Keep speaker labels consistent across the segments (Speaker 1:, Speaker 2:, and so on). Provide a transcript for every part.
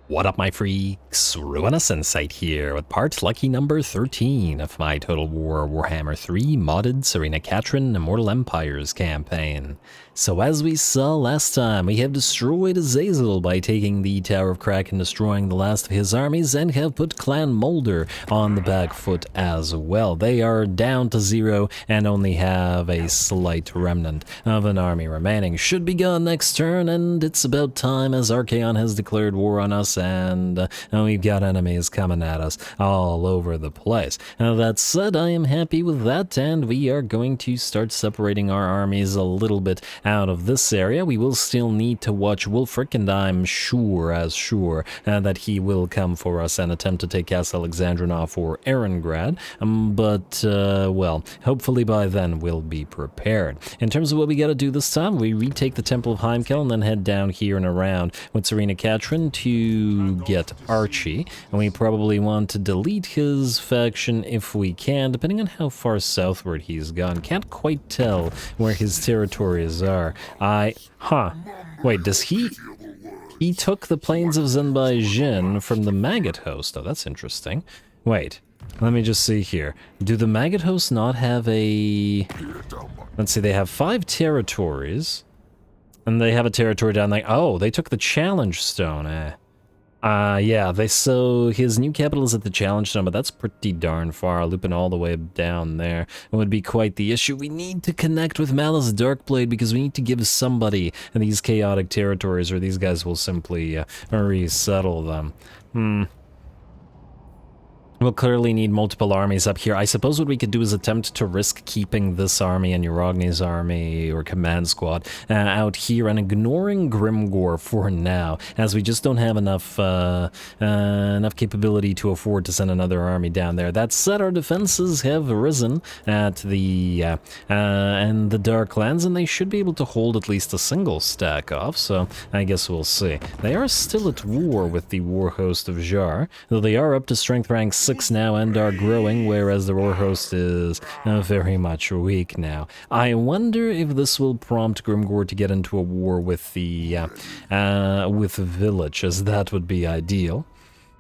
Speaker 1: What up, my freaks? RuinusInsight here with part lucky number 13 of my Total War Warhammer 3 modded Tzarina Katarin Immortal Empires campaign. So as we saw last time, we have destroyed Azazel by taking the Tower of Crack and destroying the last of his armies, and have put Clan Molder on the back foot as well. They are down to 0 and only have a slight remnant of an army remaining. Should be gone next turn, and it's about time as Archaon has declared war on us, and we've got enemies coming at us all over the place. That said, I am happy with that, and we are going to start separating our armies a little bit out of this area. We will still need to watch Wulfric, and I'm sure that he will come for us and attempt to take Castle Alexandrinov or Erengrad, well, hopefully by then we'll be prepared. In terms of what we gotta do this time, we retake the Temple of Heimkel and then head down here and around with Tzarina Katarin to get Archie, and we probably want to delete his faction if we can, depending on how far southward he's gone. Can't quite tell where his territories are. Wait, does he took the plains of Zhenbai from the Maggot host? Oh, that's interesting. Wait, let me just see here. Do the Maggot hosts not have a... Let's see, they have 5 territories, and they have a territory down there. Oh, they took the Challenge Stone, yeah, so his new capital is at the Challenge Stone, but that's pretty darn far, looping all the way down there. It would be quite the issue. We need to connect with Malice Darkblade because we need to give somebody these chaotic territories, or these guys will simply resettle them. We'll clearly need multiple armies up here. I suppose what we could do is attempt to risk keeping this army and Urogni's army, or command squad, out here and ignoring Grimgor for now, as we just don't have enough capability to afford to send another army down there. That said, our defenses have risen at the and the Darklands, and they should be able to hold at least a single stack off, so I guess we'll see. They are still at war with the war host of Jar, though they are up to strength rank 6 now and are growing, whereas the war host is very much weak now. I wonder if this will prompt Grimgor to get into a war with the village, as that would be ideal.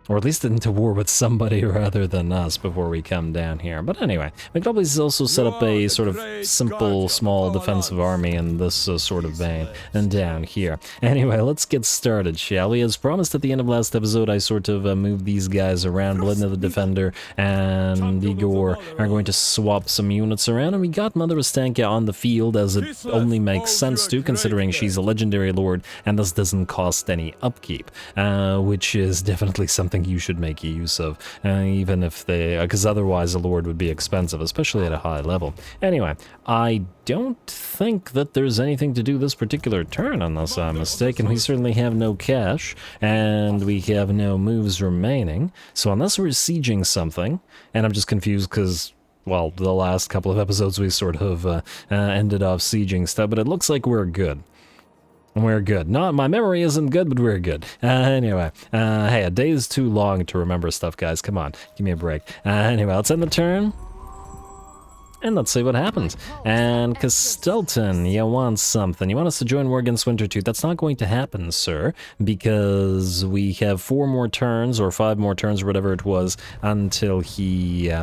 Speaker 1: Or at least into war with somebody rather than us before we come down here. But anyway, we could probably also set up a sort of simple, small defensive army in this sort of vein, and down here. Anyway, let's get started, shall we? As promised at the end of last episode, I sort of moved these guys around. Bledna the Defender and Igor are going to swap some units around, and we got Mother Ostanka on the field, as it only makes sense to, considering she's a legendary lord, and this doesn't cost any upkeep, which is definitely something you should make use of, even if they, because otherwise a lord would be expensive, especially at a high level. Anyway, I don't think that there's anything to do this particular turn, unless I'm mistaken. We certainly have no cash, and we have no moves remaining, so unless we're sieging something, and I'm just confused because, well, the last couple of episodes we sort of ended off sieging stuff, but it looks like we're good. We're good. Not, my memory isn't good, but we're good. Anyway, hey, a day is too long to remember stuff, guys. Come on, give me a break. Anyway, let's end the turn, and let's see what happens. And Castelton, you want something. You want us to join war against Wintertooth. That's not going to happen, sir, because we have 4 more turns, or 5 more turns, or whatever it was, until he...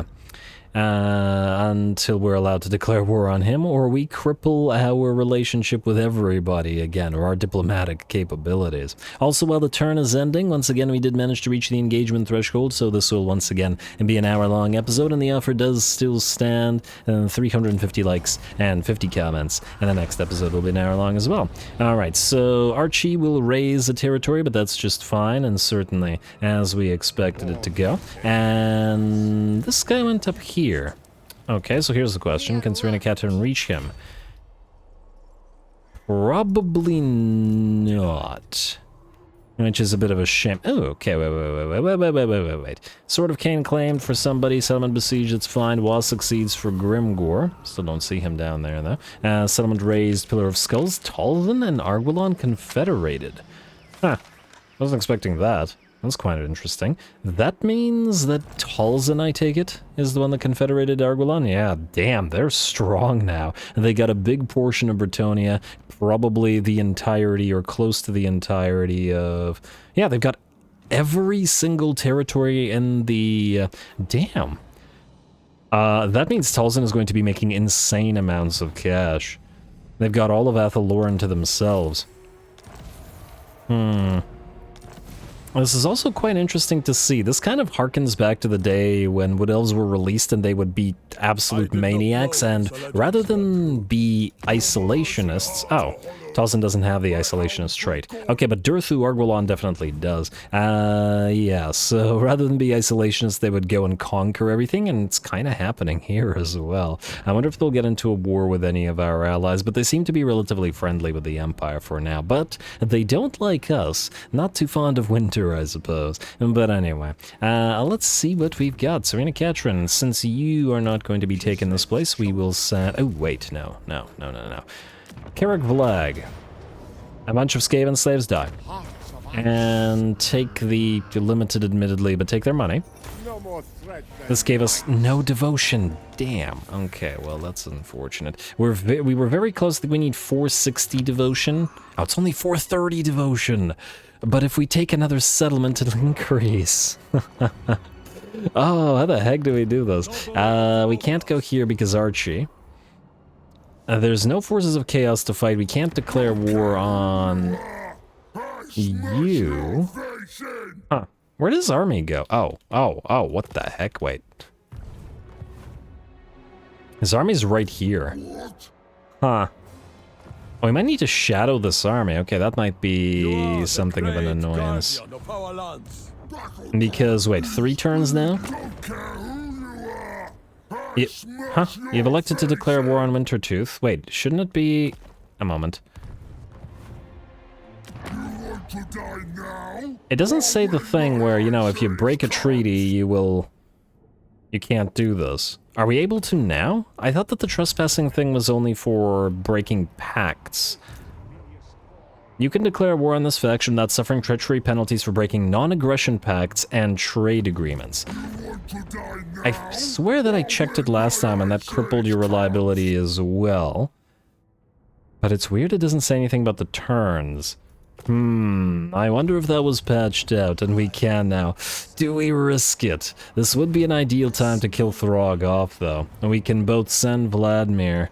Speaker 1: until we're allowed to declare war on him, or we cripple our relationship with everybody again, or our diplomatic capabilities. Also, while the turn is ending, once again we did manage to reach the engagement threshold, so this will once again be an hour-long episode, and the offer does still stand. 350 likes and 50 comments, and the next episode will be an hour-long as well. Alright, so Archie will raise a territory, but that's just fine, and certainly as we expected it to go. And this guy went up here. Okay, so here's the question. Can Tzarina Katarin reach him? Probably not. Which is a bit of a shame. Oh, okay, wait. Sword of Cain claimed for somebody. Settlement besieged, it's fine. Was succeeds for Grimgor. Still don't see him down there, though. Settlement raised. Pillar of Skulls. Talvin and Arguelon confederated. Huh. Wasn't expecting that. That's quite interesting. That means that Talzin, I take it, is the one that confederated Arguelon? Yeah, damn, they're strong now. They got a big portion of Bretonnia, probably the entirety or close to the entirety of... Yeah, they've got every single territory in the... damn. That means Talzin is going to be making insane amounts of cash. They've got all of Athaloran to themselves. This is also quite interesting to see. This kind of harkens back to the day when Wood Elves were released and they would be absolute maniacs, and rather than be isolationists... Oh, Talzin doesn't have the isolationist trait. Okay, but Durthu Argwalon definitely does. Yeah, so rather than be isolationists, they would go and conquer everything, and it's kind of happening here as well. I wonder if they'll get into a war with any of our allies, but they seem to be relatively friendly with the Empire for now. But they don't like us. Not too fond of winter, I suppose. But anyway, let's see what we've got. Tzarina Katarin, since you are not going to be taking this place, we will send... Oh, wait, no. Karak Vlag. A bunch of Skaven slaves die. And take the limited, admittedly, but take their money. This gave us no devotion. Damn. Okay, well, that's unfortunate. We were very close. We need 460 devotion. Oh, it's only 430 devotion. But if we take another settlement, it'll increase. Oh, how the heck do we do this? We can't go here because Archie. There's no forces of chaos to fight. We can't declare war on you. Huh. Where does army go? Oh, what the heck? Wait. His army's right here. Huh. Oh, we might need to shadow this army. Okay, that might be something of an annoyance. Because, wait, 3 turns now? Huh? You've elected to declare war on Wintertooth. Wait, shouldn't it be... a moment. It doesn't say the thing where, you know, if you break a treaty, you can't do this. Are we able to now? I thought that the trespassing thing was only for breaking pacts. You can declare war on this faction without suffering treachery penalties for breaking non-aggression pacts and trade agreements. I swear that I checked it last time and that crippled your reliability as well. But it's weird it doesn't say anything about the turns. I wonder if that was patched out, and we can now. Do we risk it? This would be an ideal time to kill Throgg off, though. And we can both send Vladimir.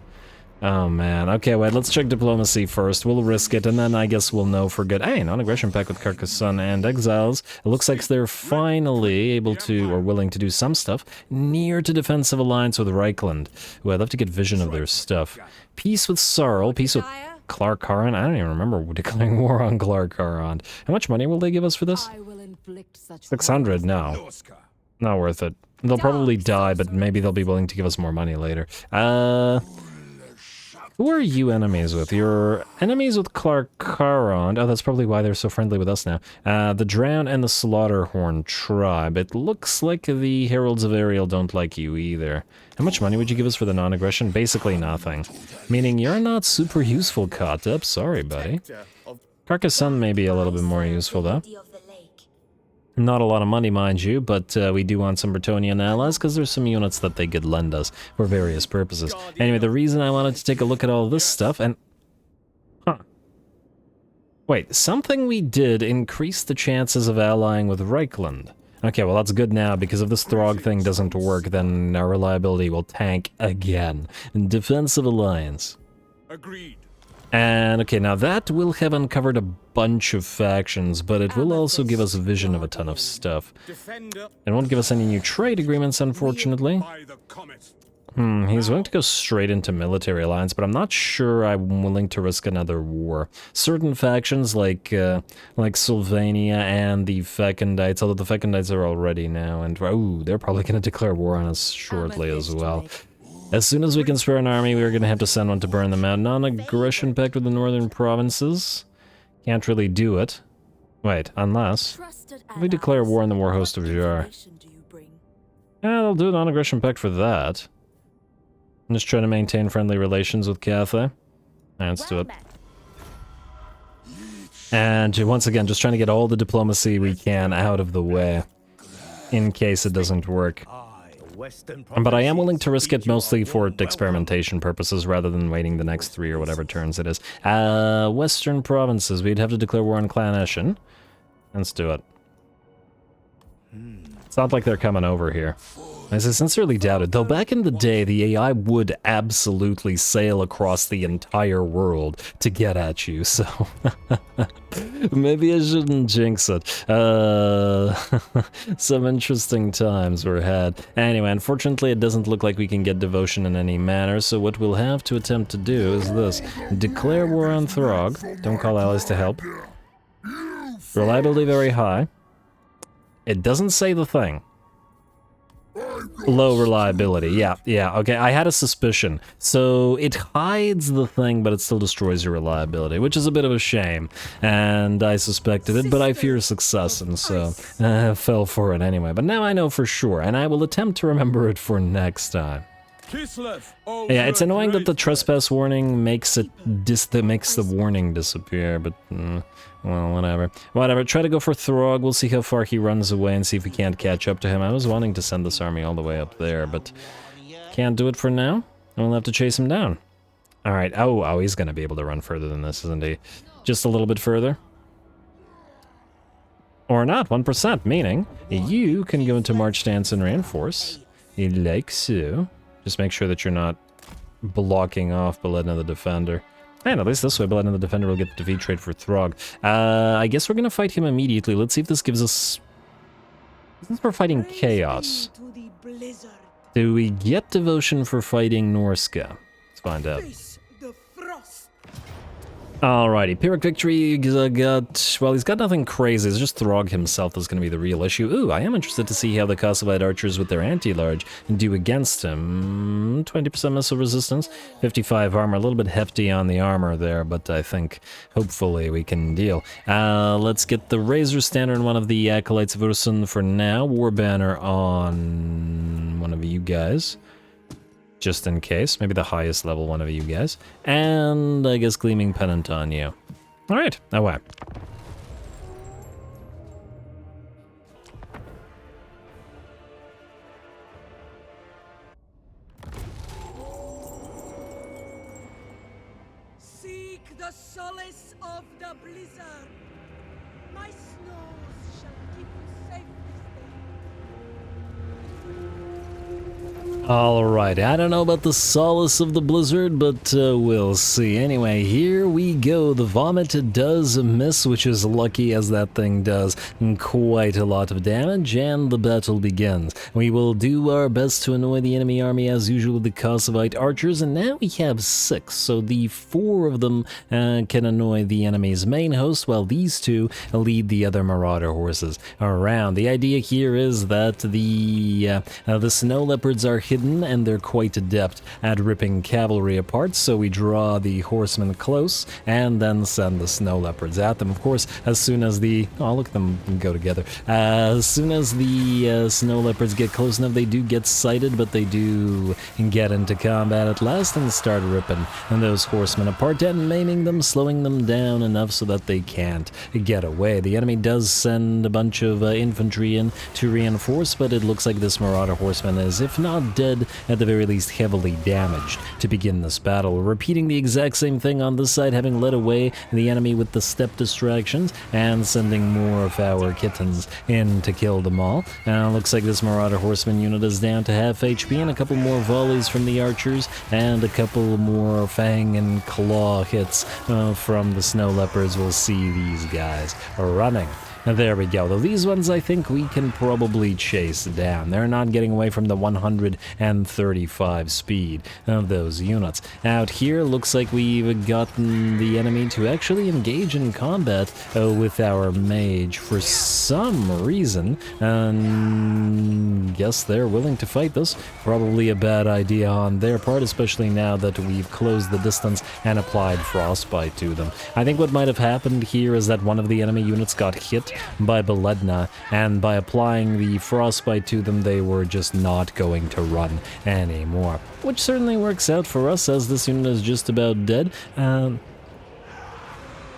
Speaker 1: Oh man, okay, wait, let's check diplomacy first. We'll risk it, and then I guess we'll know for good. Hey, non-aggression pact with Carcassonne and Exiles. It looks like they're finally able to, or willing to do some stuff, near to defensive alliance with Reichland. Ooh, I'd love to get vision of their stuff. Peace with Sarl, peace with Clark Haran. I don't even remember declaring war on Clark Haran. How much money will they give us for this? 600, no. Not worth it. They'll probably die, but maybe they'll be willing to give us more money later. Who are you enemies with? You're enemies with Clark Haran. Oh, that's probably why they're so friendly with us now. The Drown and the Slaughterhorn tribe. It looks like the Heralds of Ariel don't like you either. How much money would you give us for the non-aggression? Basically nothing. Meaning you're not super useful, Katep. Sorry, buddy. Carcassonne may be a little bit more useful, though. Not a lot of money, mind you, but we do want some Bretonnian allies, because there's some units that they could lend us for various purposes. Anyway, the reason I wanted to take a look at all this stuff, and... Huh. Wait, something we did increased the chances of allying with Reichland. Okay, well that's good now, because if this Throgg thing doesn't work, then our reliability will tank again. Defensive alliance. Agreed. And, okay, now that will have uncovered a bunch of factions, but it will also give us a vision of a ton of stuff. It won't give us any new trade agreements, unfortunately. He's willing to go straight into military alliance, but I'm not sure I'm willing to risk another war. Certain factions, like Sylvania and the Fecundites, although the Fecundites are already now, and, oh, they're probably going to declare war on us shortly as well. As soon as we can spare an army, we're going to have to send one to burn them out. Non-aggression pact with the northern provinces? Can't really do it. Wait, unless... If we declare war on the war host of Jar. Yeah, they'll do a non-aggression pact for that. I'm just trying to maintain friendly relations with Cathay. Let's do it. And once again, just trying to get all the diplomacy we can out of the way. In case it doesn't work. But I am willing to risk it mostly for experimentation purposes rather than waiting the next 3 or whatever turns it is. Western provinces, we'd have to declare war on Clan Eshin. Let's do it. It's not like they're coming over here. As I sincerely doubt it, though back in the day, the AI would absolutely sail across the entire world to get at you, so... Maybe I shouldn't jinx it. Some interesting times were had. Anyway, unfortunately, it doesn't look like we can get devotion in any manner, so what we'll have to attempt to do is this. Declare war on Throgg. Don't call allies to help. Reliability very high. It doesn't say the thing. Low reliability, yeah, okay, I had a suspicion. So it hides the thing, but it still destroys your reliability, which is a bit of a shame. And I suspected it, but I fear success, and so fell for it anyway. But now I know for sure, and I will attempt to remember it for next time. Yeah, it's annoying that the trespass warning makes it makes the warning disappear, but well, whatever. Whatever, try to go for Throgg, we'll see how far he runs away and see if we can't catch up to him. I was wanting to send this army all the way up there, but can't do it for now. We'll have to chase him down. Alright, oh, he's gonna be able to run further than this, isn't he? Just a little bit further. Or not, 1%, meaning you can go into March Stance and reinforce. Like so. Just make sure that you're not blocking off Beledna the Defender. And at least this way, Beledna the Defender will get the defeat trade for Throgg. I guess we're gonna fight him immediately. Let's see if this gives us... Since we're fighting Chaos, do we get devotion for fighting Norska? Let's find out. Alrighty, Pyrrhic Victory got... Well, he's got nothing crazy, it's just Throgg himself that's going to be the real issue. Ooh, I am interested to see how the Kossovite archers with their anti-large do against him. 20% missile resistance, 55 armor, a little bit hefty on the armor there, but I think hopefully we can deal. Let's get the Razor Standard on one of the Acolytes of Ursun for now. War Banner on one of you guys. Just in case, maybe the highest level one of you guys. And I guess Gleaming Pennant on you. Alright, away.
Speaker 2: Seek the solace of the blizzard. My snows shall keep you safe this day.
Speaker 1: Alright, I don't know about the solace of the blizzard, but we'll see. Anyway, here we go. The Vomit does miss, which is lucky as that thing does quite a lot of damage, and the battle begins. We will do our best to annoy the enemy army as usual with the Kossovite archers, and now we have 6, so the 4 of them can annoy the enemy's main host, while these 2 lead the other Marauder horses around. The idea here is that the Snow Leopards are hidden, and they're quite adept at ripping cavalry apart, so we draw the horsemen close and then send the Snow Leopards at them. Of course, as soon as the... Oh, look at them go together. As soon as the Snow Leopards get close enough, they do get sighted, but they do get into combat at last and start ripping those horsemen apart and maiming them, slowing them down enough so that they can't get away. The enemy does send a bunch of infantry in to reinforce, but it looks like this Marauder horseman is, if not dead, at the very least heavily damaged to begin this battle. We're repeating the exact same thing on this side, having led away the enemy with the step distractions and sending more of our kittens in to kill them all. Looks like this Marauder horseman unit is down to half HP, and a couple more volleys from the archers and a couple more fang and claw hits from the Snow Leopards. We'll see these guys running. There we go. Though these ones I think we can probably chase down. They're not getting away from the 135 speed of those units. Out here, looks like we've gotten the enemy to actually engage in combat with our mage for some reason. Guess they're willing to fight this. Probably a bad idea on their part, especially now that we've closed the distance and applied frostbite to them. I think what might have happened here is that one of the enemy units got hit by Beledna, and by applying the frostbite to them, they were just not going to run anymore. Which certainly works out for us, as this unit is just about dead.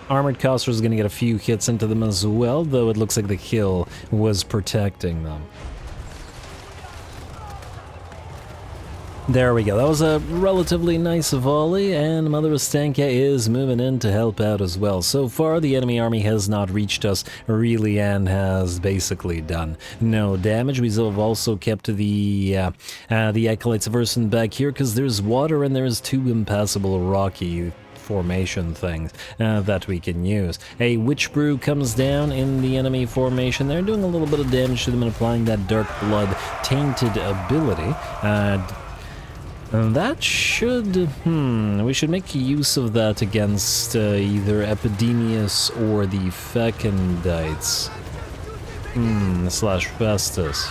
Speaker 1: Armored Coster is going to get a few hits into them as well, though it looks like the hill was protecting them. There we go. That was a relatively nice volley, and Mother Ostanka is moving in to help out as well. So far, the enemy army has not reached us really and has basically done no damage. We have also kept the Acolytes of Ursun back here because there's water and there's two impassable rocky formation things that we can use. A Witch Brew comes down in the enemy formation. They're doing a little bit of damage to them and applying that Dark Blood Tainted ability. And that should, we should make use of that against either Epidemius or the Fecundites. Slash Festus.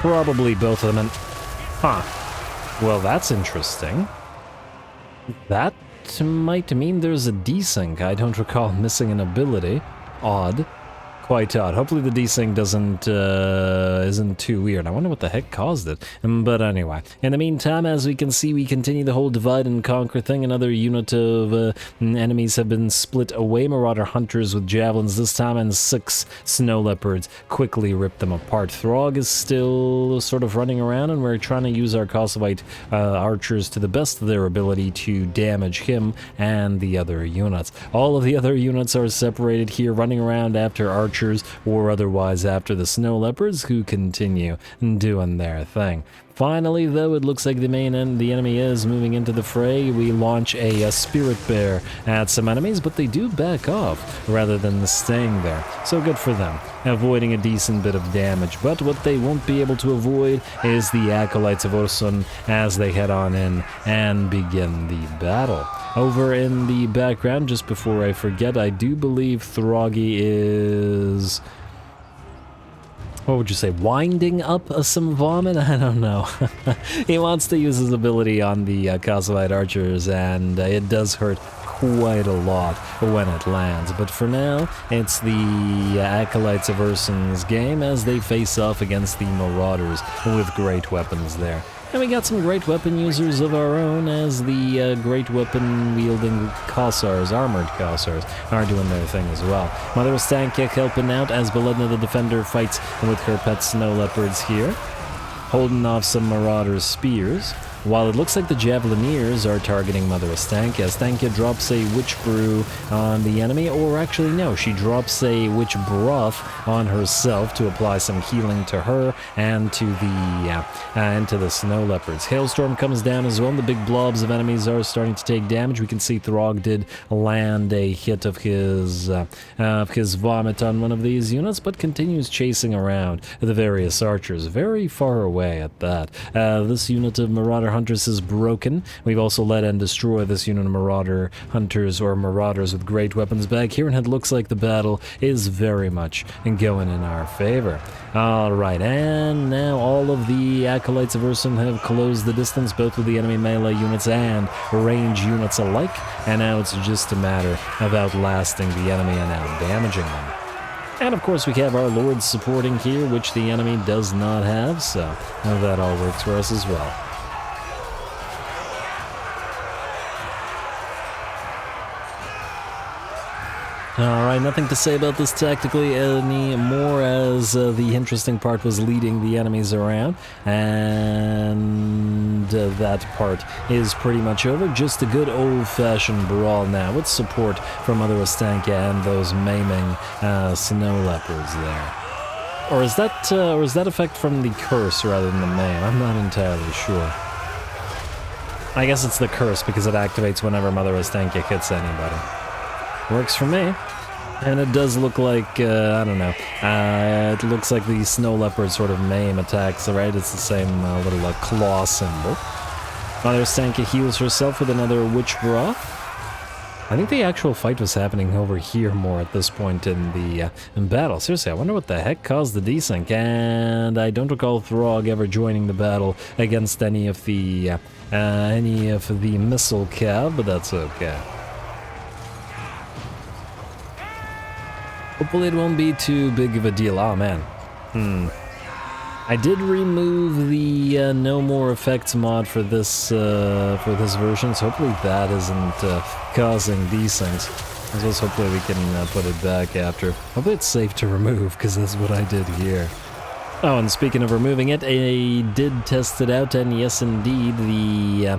Speaker 1: Probably both of them. Well, that's interesting. That might mean there's a desync. I don't recall missing an ability. Odd. Quite odd. Hopefully the desync isn't too weird. I wonder what the heck caused it. But anyway, in the meantime, as we can see, we continue the whole divide and conquer thing. Another unit of enemies have been split away. Marauder hunters with javelins this time, and 6 snow leopards quickly rip them apart. Throgg is still sort of running around, and we're trying to use our Kosovite archers to the best of their ability to damage him and the other units. All of the other units are separated here, running around after archers or otherwise after the snow leopards, who continue doing their thing. Finally, though, it looks like the enemy is moving into the fray. We launch a Spirit Bear at some enemies, but they do back off rather than staying there. So good for them, avoiding a decent bit of damage. But what they won't be able to avoid is the Acolytes of Ursun as they head on in and begin the battle. Over in the background, just before I forget, I do believe Throggy is... what would you say, winding up some vomit? I don't know. He wants to use his ability on the Kosovite archers, and it does hurt quite a lot when it lands. But for now, it's the Acolytes of Ursun's game as they face off against the Marauders with great weapons there. And we got some great weapon users of our own, as the great weapon-wielding Kossars, armored Kossars, are doing their thing as well. Mother Ostanka helping out as Beledna the Defender fights with her pet snow leopards here, holding off some Marauders' spears. While it looks like the Javelineers are targeting Mother Ostanka, Ostanka drops a Witch Brew on the enemy, or actually no, she drops a Witch Broth on herself to apply some healing to her and to the Snow Leopards. Hailstorm comes down as well, and the big blobs of enemies are starting to take damage. We can see Throgg did land a hit of his vomit on one of these units, but continues chasing around the various archers, very far away at that. This unit of Marauder Hunters is broken. We've also led and destroyed this unit of Marauder Hunters, or Marauders with great weapons back here, and it looks like the battle is very much going in our favor. Alright, and now all of the Acolytes of Ursun have closed the distance, both with the enemy melee units and range units alike, and now it's just a matter of outlasting the enemy and out-damaging them. And of course we have our lords supporting here, which the enemy does not have, so that all works for us as well. Alright, nothing to say about this tactically anymore, as the interesting part was leading the enemies around, and that part is pretty much over. Just a good old-fashioned brawl now, with support from Mother Ostanka and those maiming snow leopards there. Or is that effect from the curse rather than the maim? I'm not entirely sure. I guess it's the curse because it activates whenever Mother Ostanka hits anybody. Works for me. And it does look like, I don't know, it looks like the snow leopard sort of maim attacks, right? It's the same little claw symbol. Mother Ostanka heals herself with another Witch Broth. I think the actual fight was happening over here more at this point in the in battle. Seriously, I wonder what the heck caused the desync, and I don't recall Throgg ever joining the battle against any of the missile cab, but that's okay. Hopefully it won't be too big of a deal. Oh man. I did remove the no more effects mod for this version, so hopefully that isn't causing these things. As well as hopefully we can put it back after. Hopefully it's safe to remove, because that's what I did here. Oh, and speaking of removing it, I did test it out, and yes, indeed, the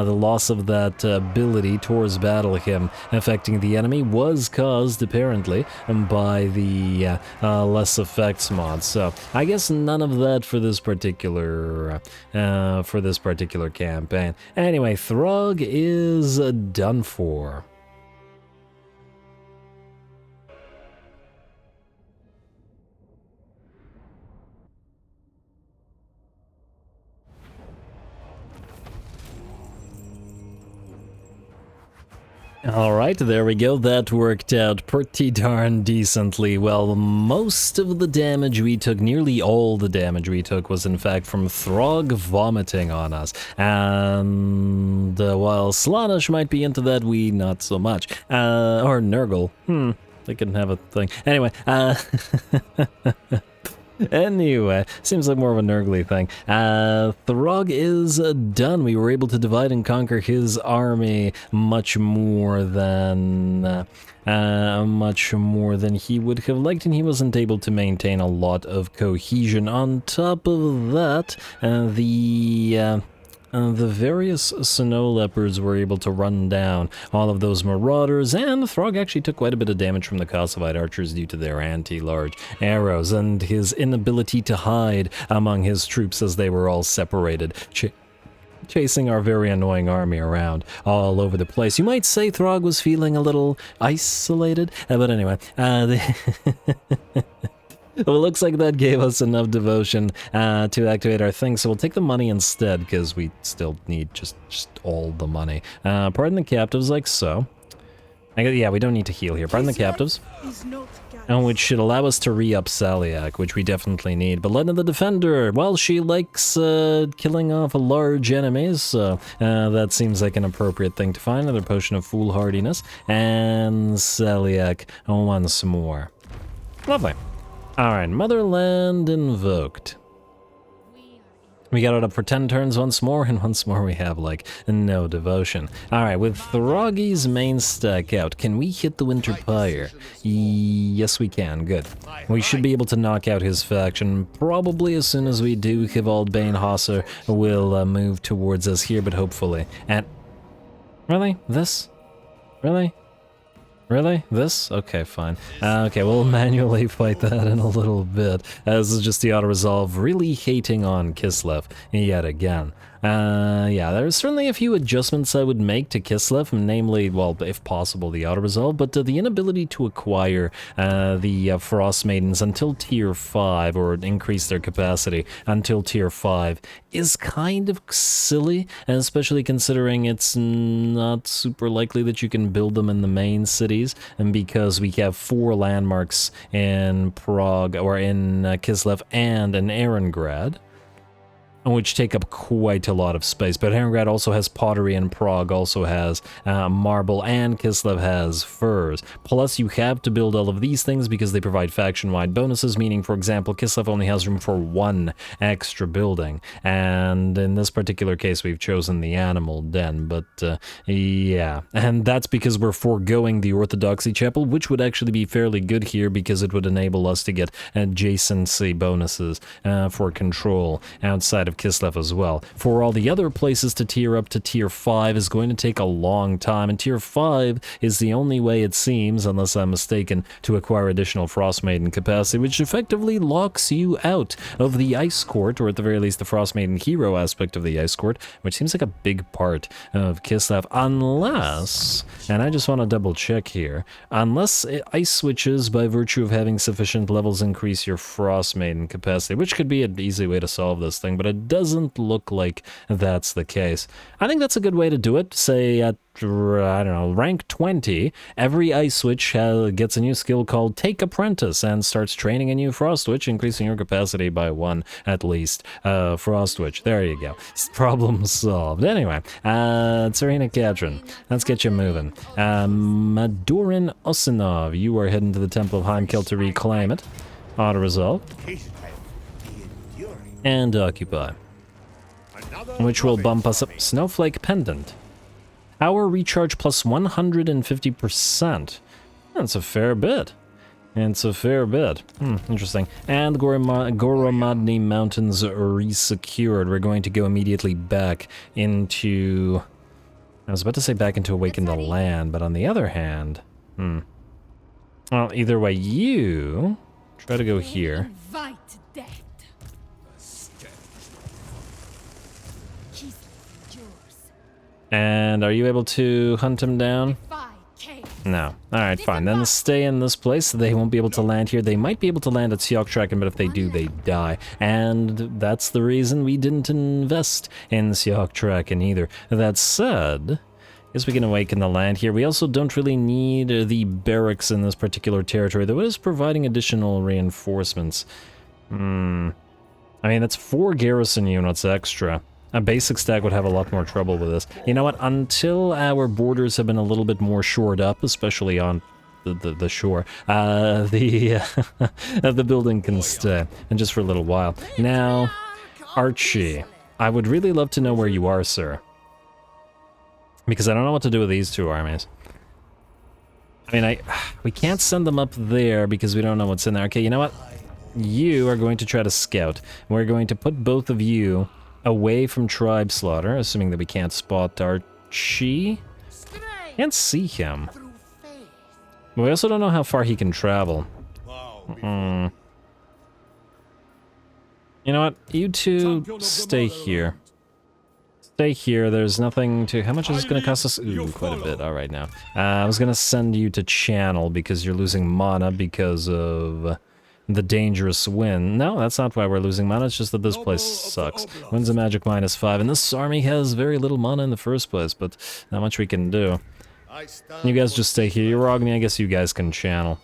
Speaker 1: loss of that ability towards Battle Hymn affecting the enemy was caused, apparently, by the less effects mod. So I guess none of that for this particular campaign. Anyway, Throgg is done for. Alright, there we go. That worked out pretty darn decently. Well, most of the damage we took, nearly all the damage we took, was in fact from Throgg vomiting on us. And while Slaanesh might be into that, we not so much. Or Nurgle. They can have a thing. Anyway, Anyway, seems like more of a Nurgly thing. Throgg is done. We were able to divide and conquer his army much more than he would have liked, and he wasn't able to maintain a lot of cohesion. On top of that, the various snow leopards were able to run down all of those marauders, and Throgg actually took quite a bit of damage from the Kossovite archers due to their anti-large arrows and his inability to hide among his troops as they were all separated, chasing our very annoying army around all over the place. You might say Throgg was feeling a little isolated, but anyway, well, it looks like that gave us enough devotion to activate our thing, so we'll take the money instead, because we still need just all the money. Pardon the captives, like so. Yeah, we don't need to heal here. Pardon the captives. And which should allow us to re-up Saliak, which we definitely need. But Lena the Defender, well, she likes killing off large enemies, so that seems like an appropriate thing to find. Another potion of foolhardiness. And Saliak once more. Lovely. Alright, Motherland invoked. We got it up for 10 turns once more, and once more we have, like, no devotion. Alright, with Throggy's main stack out, can we hit the Winter Pyre? Yes, we can. Good. We should be able to knock out his faction. Probably as soon as we do, Hivald Banehosser will move towards us here, but hopefully. And... Really? This? Really? Really? This? Okay, fine. Okay, we'll manually fight that in a little bit. This is just the auto-resolve really hating on Kislev yet again. Yeah, there's certainly a few adjustments I would make to Kislev, namely, well, if possible, the auto-resolve, but the inability to acquire the Frost Maidens until tier 5, or increase their capacity until tier 5, is kind of silly, and especially considering it's not super likely that you can build them in the main cities, and because we have 4 landmarks in Prague, or in Kislev, and in Erengrad, which take up quite a lot of space. But Erengrad also has pottery, and Prague also has marble, and Kislev has furs. Plus, you have to build all of these things because they provide faction-wide bonuses, meaning, for example, Kislev only has room for 1 extra building. And in this particular case, we've chosen the Animal Den, but yeah. And that's because we're foregoing the Orthodoxy Chapel, which would actually be fairly good here because it would enable us to get adjacency bonuses for control outside of Kislev as well. For all the other places to tier up to tier 5 is going to take a long time, and tier 5 is the only way, it seems, unless I'm mistaken, to acquire additional Frost Maiden capacity, which effectively locks you out of the Ice Court, or at the very least the Frost Maiden hero aspect of the Ice Court, which seems like a big part of Kislev, unless, and I just want to double check here, unless ice switches by virtue of having sufficient levels increase your Frost Maiden capacity, which could be an easy way to solve this thing, but it doesn't look like that's the case. I think that's a good way to do it. Say at, I don't know, rank 20, every ice switch gets a new skill called Take Apprentice and starts training a new Frost Witch, increasing your capacity by 1 at least. Frost Witch, there you go. Problem solved. Anyway, Tzarina Katarin, let's get you moving. Madurin Osinov, you are heading to the Temple of Heimkel to reclaim it. Auto-resolve. And occupy, which will bump us up. Snowflake Pendant. Power recharge plus 150%. That's a fair bit. It's a fair bit. Interesting. And Goromadni Mountains are resecured. We're going to go immediately back into... I was about to say back into Awaken the Land, but on the other hand... Well, either way, you... try to go here.
Speaker 2: Invite death. He's yours.
Speaker 1: And are you able to hunt him down?
Speaker 2: Defy chaos.
Speaker 1: No. Alright, fine. Then stay in this place. They won't be able to land here. They might be able to land at Sioktraken, but if they do, they die. And that's the reason we didn't invest in Sioktraken either. That said, I guess we can awaken the land here. We also don't really need the barracks in this particular territory, though it is providing additional reinforcements. I mean, that's 4 garrison units extra. A basic stack would have a lot more trouble with this. You know what? Until our borders have been a little bit more shored up, especially on the shore, the building can stay, and just for a little while. Now, Archie, I would really love to know where you are, sir. Because I don't know what to do with these 2 armies. I mean, we can't send them up there because we don't know what's in there. Okay, you know what? You are going to try to scout. We're going to put both of you away from tribe slaughter, assuming that we can't spot Archie. Can't see him. But we also don't know how far he can travel. You know what? You 2 stay here. Stay here. There's nothing to... How much is this going to cost us? Ooh, quite a bit. All right, now. I was going to send you to Channel because you're losing mana because of the dangerous wind. No, that's not why we're losing mana. It's just that this place sucks. Wind's a magic -5, and this army has very little mana in the first place, but not much we can do. You guys just stay here. You're Rogni. I guess you guys can Channel.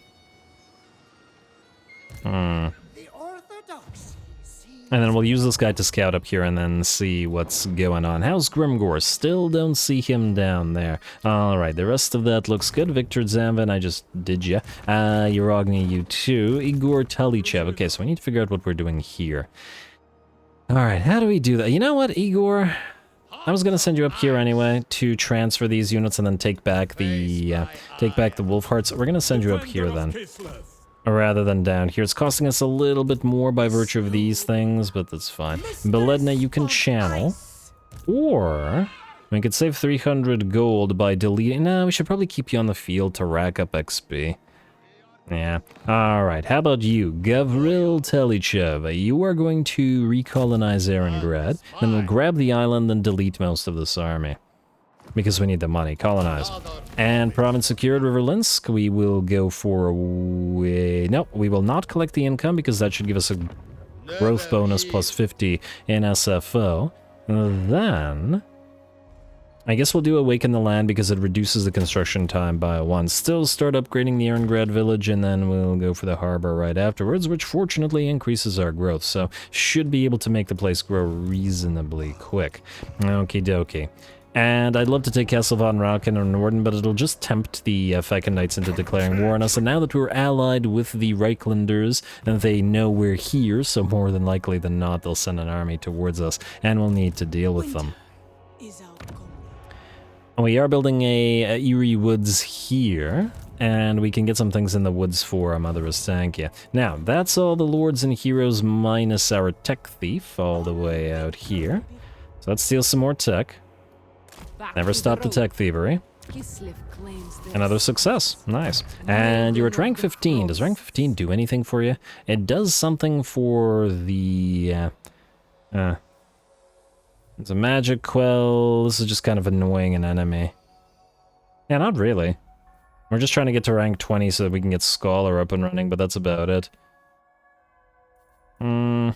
Speaker 1: And then we'll use this guy to scout up here and then see what's going on. How's Grimgor? Still don't see him down there. Alright, the rest of that looks good. Victor Zamvin, I just did ya. Urogny, you too. Igor Talichev. Okay, so we need to figure out what we're doing here. Alright, how do we do that? You know what, Igor? I was gonna send you up here anyway to transfer these units and then take back the wolf hearts. We're gonna send you up here then, rather than down here. It's costing us a little bit more by virtue of these things, but that's fine. Beledna, you can Channel, or we could save 300 gold by deleting. No, we should probably keep you on the field to rack up XP. Yeah. Alright, how about you? Gavril Telichev, you are going to recolonize Erengrad, then we'll grab the island and delete most of this army. Because we need the money. Colonize. And province secured, Riverlinsk, we will go for... No, we will not collect the income because that should give us a growth bonus plus 50 in SFO. Then... I guess we'll do Awaken the Land because it reduces the construction time by 1. Still start upgrading the Erengrad village, and then we'll go for the harbor right afterwards, which fortunately increases our growth, so should be able to make the place grow reasonably quick. Okie dokie. And I'd love to take Castle von Rauken or Norden, but it'll just tempt the Viking Knights into declaring war on us. And now that we're allied with the Reichlanders, and they know we're here, so more than likely than not, they'll send an army towards us, and we'll need to deal with them. We are building a Eerie Woods here, and we can get some things in the woods for Mother Ostankia. Now, that's all the lords and heroes minus our tech thief all the way out here. So let's steal some more tech. Never stop the tech thievery. Another success. Nice. And you're at rank 15. Does rank 15 do anything for you? It does something for the... It's a magic quell. This is just kind of annoying an enemy. Yeah, not really. We're just trying to get to rank 20 so that we can get Scholar up and running, but that's about it. I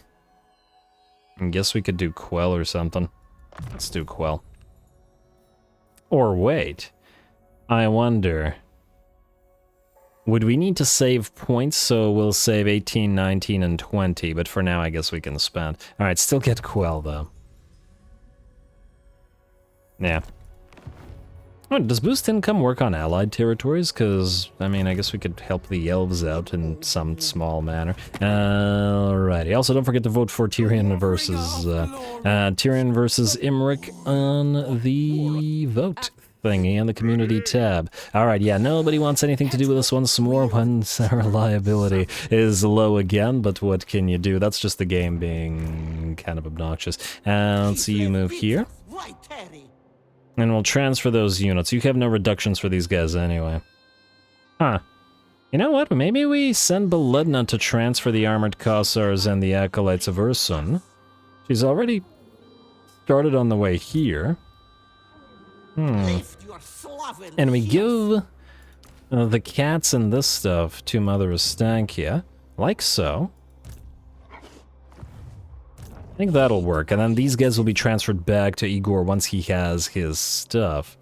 Speaker 1: guess we could do Quell or something. Let's do Quell. Or wait. I wonder... Would we need to save points? So we'll save 18, 19, and 20, but for now I guess we can spend. Alright, still get Quell though. Yeah. Oh, does boost income work on allied territories? Because, I mean, I guess we could help the elves out in some small manner. Alrighty. Also, don't forget to vote for Tyrion versus Imric on the vote thingy in the community tab. Alright, yeah, nobody wants anything to do with us once more once our reliability is low again, but what can you do? That's just the game being kind of obnoxious. Let's see you move here. And we'll transfer those units. You have no reductions for these guys anyway. Huh. You know what? Maybe we send Beledna to transfer the Armored Cossars and the Acolytes of Ursun. She's already started on the way here. And we give the cats and this stuff to Mother Ostankya, like so. I think that'll work, and then these guys will be transferred back to Igor once he has his stuff.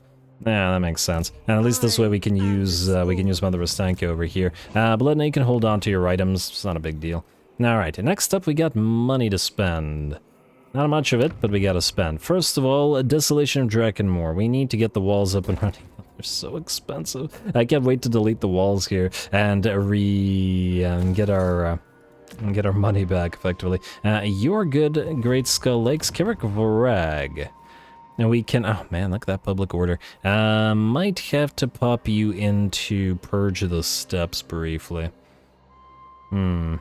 Speaker 1: Yeah, that makes sense. And at least this way we can use Mother Ostankya over here. Beledna, you can hold on to your items. It's not a big deal. Alright, next up we got money to spend. Not much of it, but we gotta spend. First of all, Desolation of Drakenmoor. We need to get the walls up and running. They're so expensive. I can't wait to delete the walls here and get our money back effectively. You're good, Great Skull Lakes, Kirik Varag. And we can, oh man, look at that public order. Might have to pop you into Purge the Steppes briefly. -8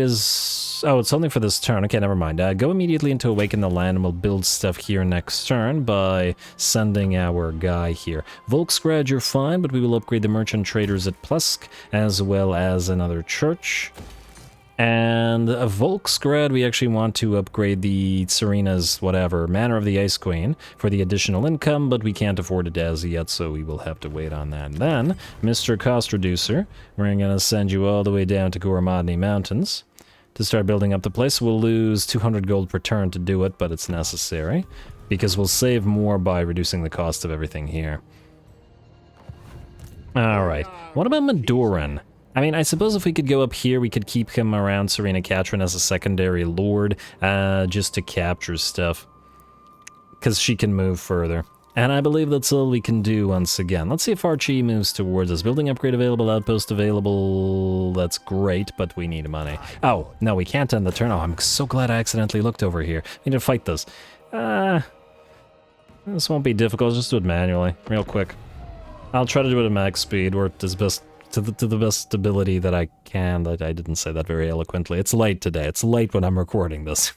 Speaker 1: is... oh, it's only for this turn. Okay, never mind. Go immediately into Awaken the Land and we'll build stuff here next turn by sending our guy here. Volksgrad, you're fine, but we will upgrade the merchant traders at Plesk, as well as another church. And Volksgrad, we actually want to upgrade the Tzarina's whatever, Manor of the Ice Queen for the additional income, but we can't afford it as yet, so we will have to wait on that. And then, Mr. Cost Reducer, we're gonna send you all the way down to Goromadny Mountains to start building up the place. We'll lose 200 gold per turn to do it, but it's necessary, because we'll save more by reducing the cost of everything here. Alright, what about Madoran? I mean, I suppose if we could go up here, we could keep him around Tzarina Katarin as a secondary lord, just to capture stuff. Because she can move further. And I believe that's all we can do once again. Let's see if Archie moves towards us. Building upgrade available, outpost available. That's great, but we need money. Oh, no, we can't end the turn. Oh, I'm so glad I accidentally looked over here. We need to fight this. This won't be difficult. Just do it manually, real quick. I'll try to do it at max speed, or as best... to the best ability that I can. I didn't say that very eloquently. It's late today. It's late when I'm recording this.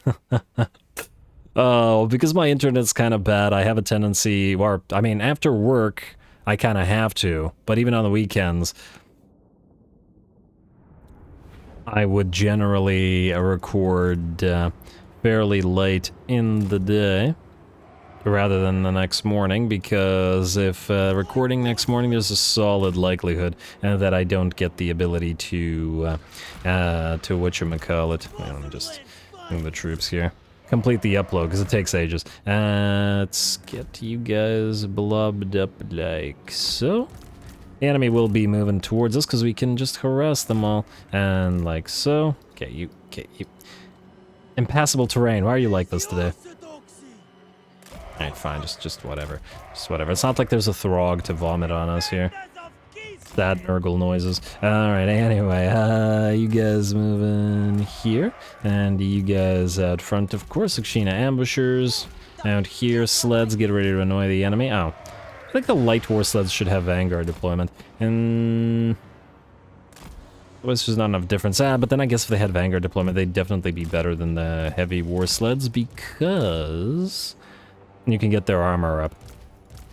Speaker 1: Oh, because my internet's kind of bad, I have a tendency, or, I mean, after work, I kind of have to, but even on the weekends, I would generally record fairly late in the day, rather than the next morning, because if recording next morning, there's a solid likelihood that I don't get the ability to whatchamacallit. Let me just move the troops here. Complete the upload, because it takes ages. Let's get you guys blobbed up like so. The enemy will be moving towards us, because we can just harass them all, and like so. Okay, you. Impassable terrain, why are you like this today? Alright, fine, just whatever. Just whatever. It's not like there's a Throgg to vomit on us here. Sad Nurgle noises. Alright, anyway, you guys move in here. And you guys out front, of course, Akshina ambushers. Out here, sleds, get ready to annoy the enemy. Oh. I think the light war sleds should have Vanguard deployment. And... was just not enough difference. But then I guess if they had Vanguard deployment, they'd definitely be better than the heavy war sleds, because... you can get their armor up,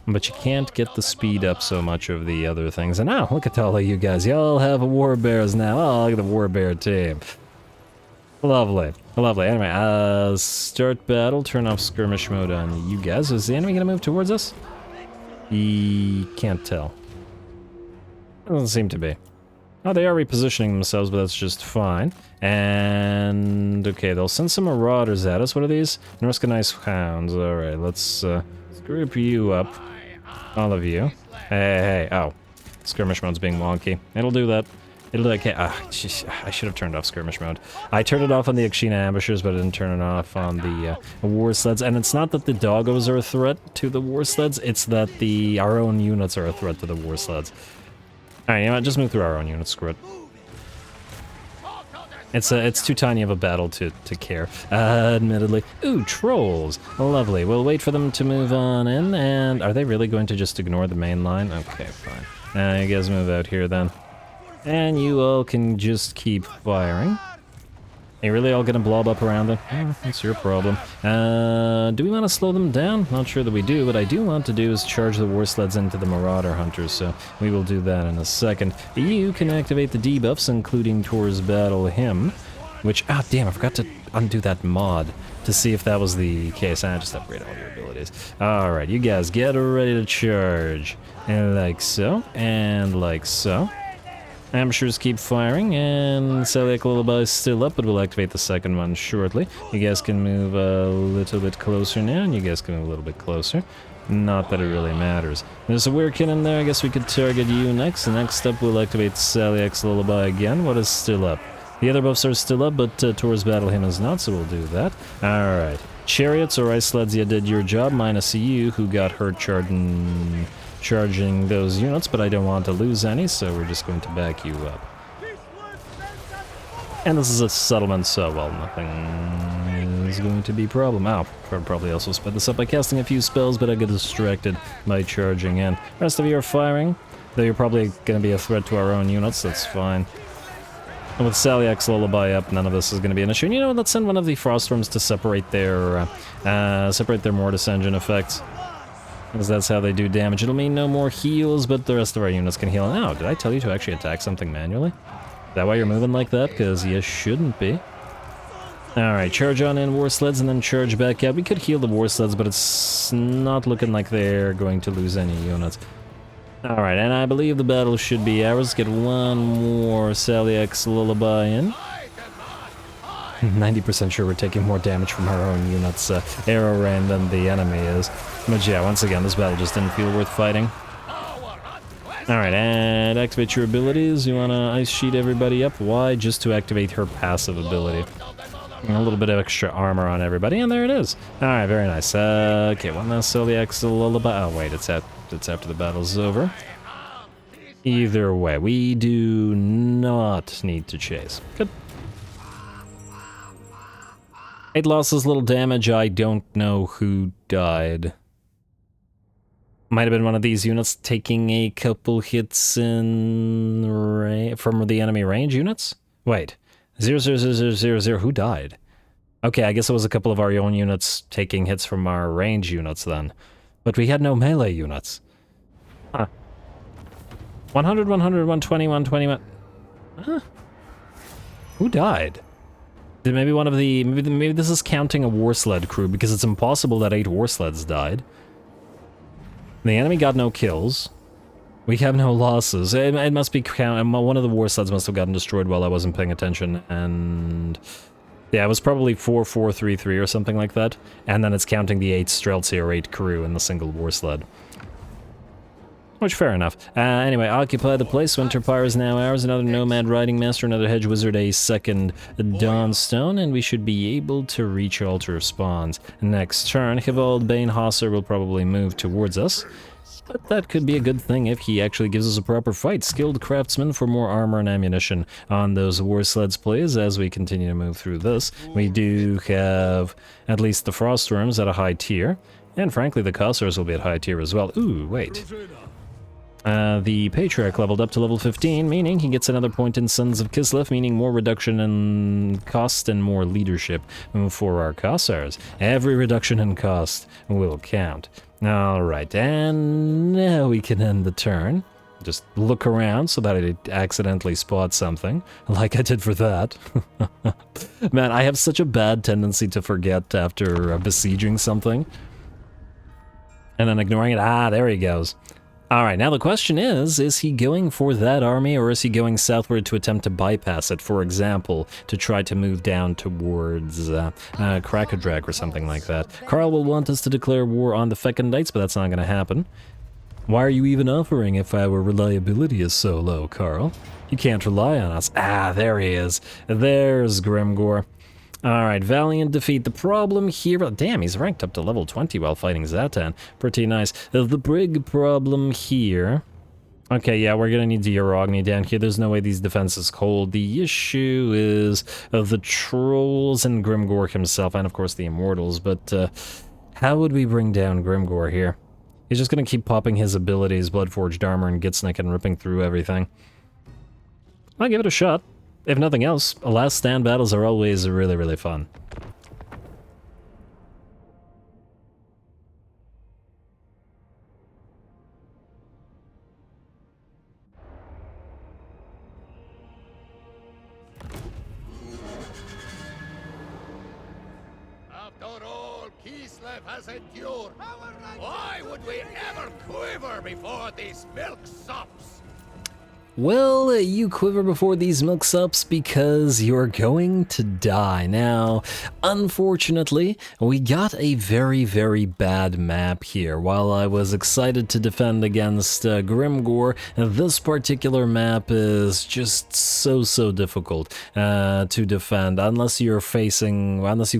Speaker 1: but you can't get the speed up so much of the other things. And now, look at all of you guys. Y'all have war bears now. Oh, look at the war bear team. Lovely. Lovely. Anyway, start battle. Turn off skirmish mode on you guys. Is the enemy going to move towards us? He can't tell. Doesn't seem to be. Oh, they are repositioning themselves, but that's just fine. And, okay, they'll send some marauders at us. What are these? Norskanice hounds. Alright, let's group you up. All of you. Hey, oh. Skirmish mode's being wonky. It'll do that. It'll do that. Okay, I should have turned off skirmish mode. I turned it off on the Akshina ambushers, but I didn't turn it off on the war sleds. And it's not that the doggos are a threat to the war sleds, it's that our own units are a threat to the war sleds. Alright, you know what, just move through our own units, screw it. It's too tiny of a battle to care, admittedly. Ooh, trolls. Lovely. We'll wait for them to move on in, and are they really going to just ignore the main line? Okay, fine. You guys move out here then. And you all can just keep firing. Are you really all gonna blob up around them? Oh, that's your problem. Do we want to slow them down? Not sure that we do. What I do want to do is charge the war sleds into the Marauder Hunters, so we will do that in a second. You can activate the debuffs, including Tours Battle Him, which, ah, damn, I forgot to undo that mod to see if that was the case. I just upgrade all your abilities. Alright, you guys get ready to charge. And like so, and like so. Amateurs keep firing, and Celiac Lullaby is still up, but we'll activate the second one shortly. You guys can move a little bit closer now, and you guys can move a little bit closer. Not that it really matters. There's a Weirkin in there, I guess we could target you next. Next up, we'll activate Celiac's Lullaby again. What is still up? The other buffs are still up, but Tours Battle Him is not, so we'll do that. Alright. Chariots or Ice Sleds, you did your job, minus you, who got hurt charging those units, but I don't want to lose any, so we're just going to back you up. And this is a settlement, so, well, nothing is going to be a problem. Oh, I'll probably also sped this up by casting a few spells, but I get distracted by charging in. Rest of you are firing, though you're probably going to be a threat to our own units, that's fine. And with Celiac's Lullaby up, none of this is going to be an issue. And you know what, let's send one of the Frostworms to separate their Mortis Engine effects. Because that's how they do damage. It'll mean no more heals, but the rest of our units can heal. Now, did I tell you to actually attack something manually? Is that why you're moving like that? Because you shouldn't be. Alright, charge on in War Sleds and then charge back out. We could heal the War Sleds, but it's not looking like they're going to lose any units. Alright, and I believe the battle should be ours. Get one more Celiac's Lullaby in. 90% sure we're taking more damage from our own units' arrow rain than the enemy is. But yeah, once again, this battle just didn't feel worth fighting. Alright, and activate your abilities. You want to ice sheet everybody up? Why? Just to activate her passive ability. And a little bit of extra armor on everybody, and there it is. Alright, very nice. Okay, one last Celiac's Lullaby. Oh wait, it's after the battle's over. Either way, we do not need to chase. Good. 8 losses, little damage. I don't know who died. Might have been one of these units taking a couple hits in from the enemy range units? Wait. 00000, who died? Okay, I guess it was a couple of our own units taking hits from our range units then. But we had no melee units. Huh. 100, 100, 120, 120... Huh? Who died? Did maybe one of the... Maybe this is counting a war sled crew, because it's impossible that 8 war sleds died. The enemy got no kills. We have no losses. It must be one of the war sleds must have gotten destroyed while I wasn't paying attention, and... Yeah, it was probably 4433 or something like that. And then it's counting the 8 Streltsy or 8 crew in the single war sled. Which, fair enough. Anyway, occupy the place. Winterpire is now ours. Another Nomad Riding Master, another Hedge Wizard, a second Dawnstone, and we should be able to reach Altar Spawns. Next turn, Hivald Banehosser will probably move towards us. But that could be a good thing if he actually gives us a proper fight. Skilled Craftsman for more armor and ammunition on those war sleds, please, as we continue to move through this. We do have at least the Frostworms at a high tier, and frankly the Cossars will be at high tier as well. Ooh, wait. The Patriarch leveled up to level 15, meaning he gets another point in Sons of Kislev, meaning more reduction in cost and more leadership for our Cossars. Every reduction in cost will count. Alright, and now we can end the turn. Just look around so that I accidentally spot something, like I did for that. Man, I have such a bad tendency to forget after besieging something. And then ignoring it. Ah, there he goes. Alright, now the question is he going for that army, or is he going southward to attempt to bypass it, for example, to try to move down towards Krakadrag or something like that? Carl will want us to declare war on the Fecondites, but that's not going to happen. Why are you even offering if our reliability is so low, Carl? You can't rely on us. Ah, there he is. There's Grimgor. Alright, valiant defeat. The problem here... Damn, he's ranked up to level 20 while fighting Zatan. Pretty nice. The big problem here Okay, yeah, we're gonna need the Urogni down here. There's no way these defenses hold. The issue is the trolls and Grimgor himself, and of course the Immortals, but how would we bring down Grimgor here? He's just gonna keep popping his abilities, Bloodforged Armor and Gitsnick, and ripping through everything. I'll give it a shot. If nothing else, last stand battles are always really, really fun.
Speaker 3: After all Kislev has endured, why would we ever quiver before these milksops?
Speaker 1: Well, you quiver before these milksops because you're going to die. Now, unfortunately, we got a very, very bad map here. While I was excited to defend against Grimgor, this particular map is just so difficult to defend unless you've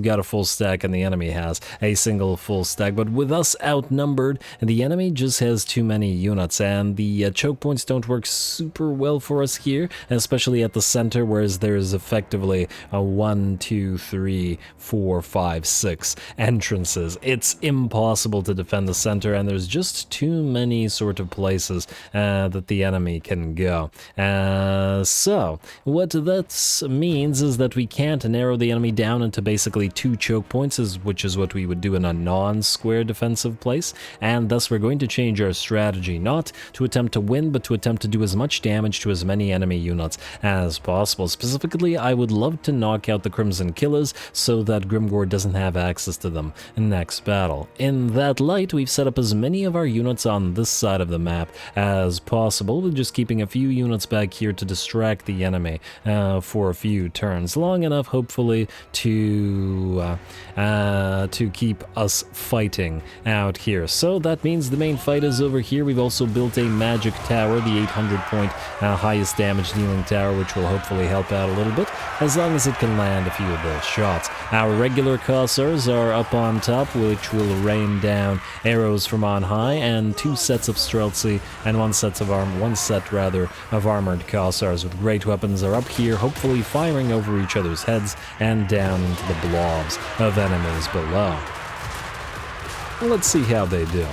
Speaker 1: got a full stack and the enemy has a single full stack. But with us outnumbered, the enemy just has too many units, and the choke points don't work super well for us here, especially at the center, whereas there's effectively a 1, 2, 3, 4, 5, 6 entrances. It's impossible to defend the center, and there's just too many sort of places that the enemy can go. So what that means is that we can't narrow the enemy down into basically 2 choke points, which is what we would do in a non-square defensive place, and thus we're going to change our strategy, not to attempt to win, but to attempt to do as much damage to as many enemy units as possible. Specifically, I would love to knock out the Crimson Killers so that Grimgor doesn't have access to them in next battle. In that light, we've set up as many of our units on this side of the map as possible, with just keeping a few units back here to distract the enemy for a few turns, long enough, hopefully, to keep us fighting out here. So that means the main fight is over here. We've also built a magic tower, the 800-point highest damage dealing tower, which will hopefully help out a little bit, as long as it can land a few of those shots. Our regular Cossars are up on top, which will rain down arrows from on high, and 2 sets of Streltsy and 1 set of armored Cossars with great weapons are up here, hopefully firing over each other's heads and down into the blobs of enemies below. Let's see how they do.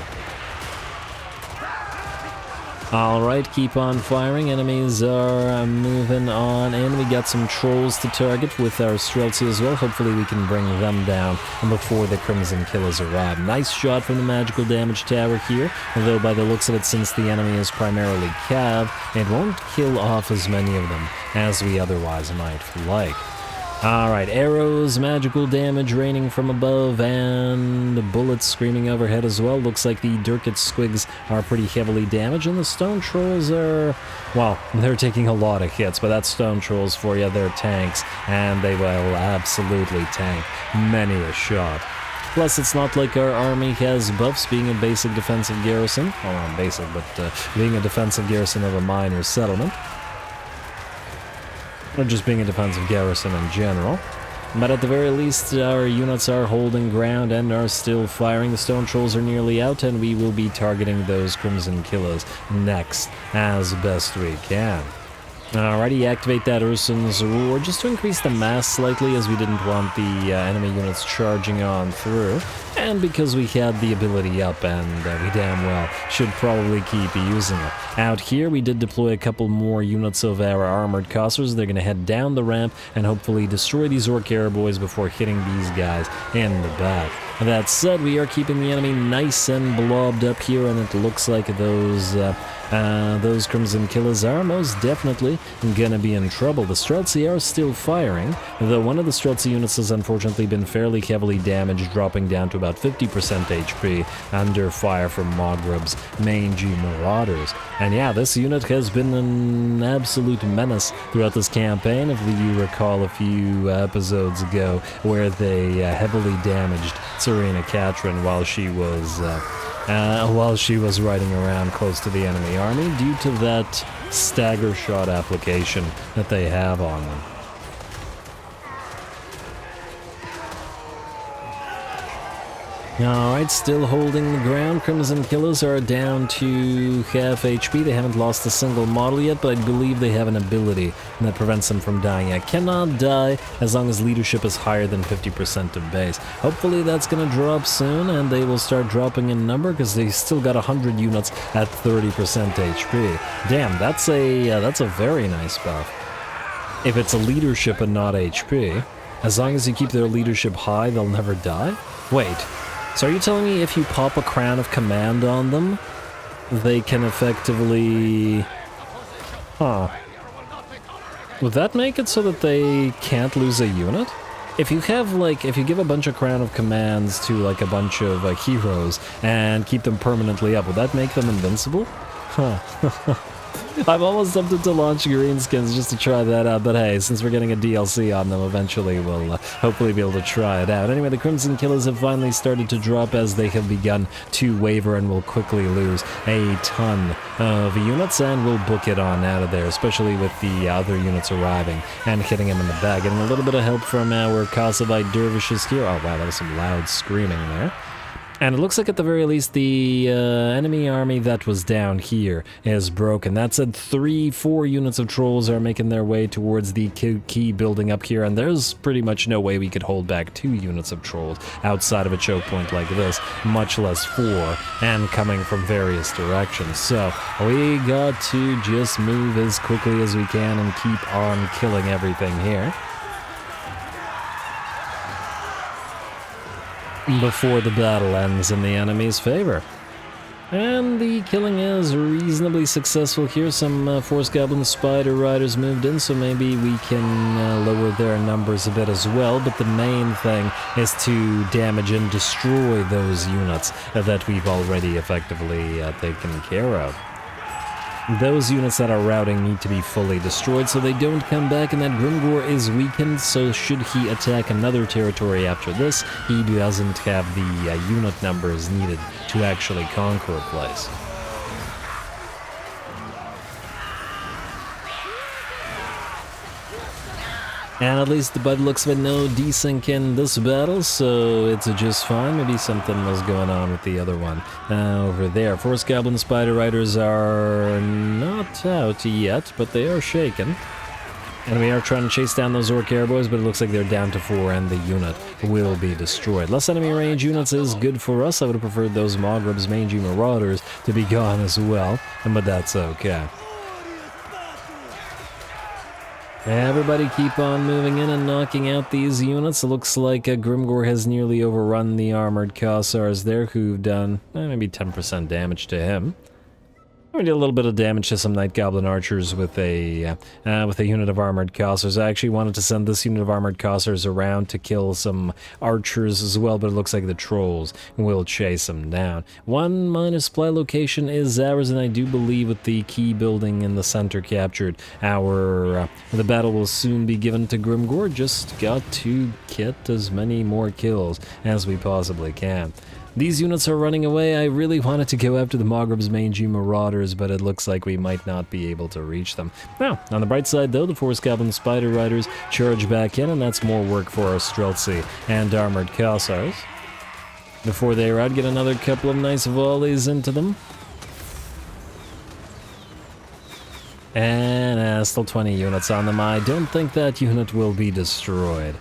Speaker 1: Alright, keep on firing. Enemies are moving on in. We got some trolls to target with our Streltsy as well. Hopefully we can bring them down before the Crimson Killers arrive. Nice shot from the magical damage tower here, though by the looks of it, since the enemy is primarily cav, it won't kill off as many of them as we otherwise might like. Alright, arrows, magical damage raining from above, and bullets screaming overhead as well. Looks like the Durkit Squigs are pretty heavily damaged, and the Stone Trolls are, well, they're taking a lot of hits, but that's Stone Trolls for you. They're tanks, and they will absolutely tank many a shot. Plus, it's not like our army has buffs, being a basic defensive garrison. Well, not basic, but being a defensive garrison of a minor settlement. Or just being a defensive garrison in general. But at the very least, our units are holding ground and are still firing. The Stone Trolls are nearly out, and we will be targeting those Crimson Killers next as best we can. Alrighty, activate that Ursun's Roar just to increase the mass slightly, as we didn't want the enemy units charging on through, and because we had the ability up, and we damn well should probably keep using it. Out here, we did deploy a couple more units of our armored Cossars. They're going to head down the ramp and hopefully destroy these Orc Boys before hitting these guys in the back. That said, we are keeping the enemy nice and blobbed up here, and it looks like those Crimson Killers are most definitely gonna be in trouble. The Streltsy are still firing, though one of the Streltsy units has unfortunately been fairly heavily damaged, dropping down to about 50% HP under fire from Mogreb's mangy Marauders. And yeah, this unit has been an absolute menace throughout this campaign, if you recall a few episodes ago, where they heavily damaged Tzarina Katarin while she was riding around close to the enemy army due to that stagger shot application that they have on them. Alright, still holding the ground. Crimson Killers are down to half HP. They haven't lost a single model yet, but I believe they have an ability that prevents them from dying. I cannot die as long as leadership is higher than 50% of base. Hopefully that's going to drop soon, and they will start dropping in number, because they still got 100 units at 30% HP. Damn, that's a very nice buff. If it's a leadership and not HP, as long as you keep their leadership high, they'll never die? Wait. So are you telling me if you pop a Crown of Command on them, they can effectively... Huh. Would that make it so that they can't lose a unit? If you have, like, if you give a bunch of Crown of Commands to, like, a bunch of heroes and keep them permanently up, would that make them invincible? Huh. I'm almost tempted to launch greenskins just to try that out, but hey, since we're getting a DLC on them, eventually we'll hopefully be able to try it out. Anyway, the Crimson Killers have finally started to drop as they have begun to waver and will quickly lose a ton of units, and we'll book it on out of there, especially with the other units arriving and hitting them in the back. Getting a little bit of help from our Kossovite dervishes here. Oh wow, that was some loud screaming there. And it looks like at the very least the enemy army that was down here is broken. That said, 3-4 units of trolls are making their way towards the key building up here, and there's pretty much no way we could hold back 2 units of trolls outside of a choke point like this, much less 4, and coming from various directions. So we got to just move as quickly as we can and keep on killing everything here before the battle ends in the enemy's favor. And the killing is reasonably successful here. Some Force Goblin Spider Riders moved in, so maybe we can lower their numbers a bit as well. But the main thing is to damage and destroy those units that we've already effectively taken care of. Those units that are routing need to be fully destroyed so they don't come back, and that Grimgor is weakened, so should he attack another territory after this, he doesn't have the unit numbers needed to actually conquer a place. And at least by the looks of it, no desync in this battle, so it's just fine. Maybe something was going on with the other one over there. Force Goblin Spider Riders are not out yet, but they are shaken. And we are trying to chase down those Orc Airboys, but it looks like they're down to 4 and the unit will be destroyed. Less enemy range units is good for us. I would have preferred those Mogreb's Mangy Marauders to be gone as well, but that's okay. Everybody keep on moving in and knocking out these units. It looks like Grimgor has nearly overrun the armored Kossars there, who've done maybe 10% damage to him. We did a little bit of damage to some Night Goblin archers with a unit of armored Kossars. I actually wanted to send this unit of armored Kossars around to kill some archers as well, but it looks like the trolls will chase them down. 1 minus supply location is ours, and I do believe with the key building in the center captured, the battle will soon be given to Grimgor. Just got to get as many more kills as we possibly can. These units are running away. I really wanted to go after the Mogreb's Mangy Marauders, but it looks like we might not be able to reach them. Now, on the bright side though, the Force Goblin Spider Riders charge back in, and that's more work for our Streltsy and armored Kossars. Before they arrive, get another couple of nice volleys into them. And still 20 units on them. I don't think that unit will be destroyed.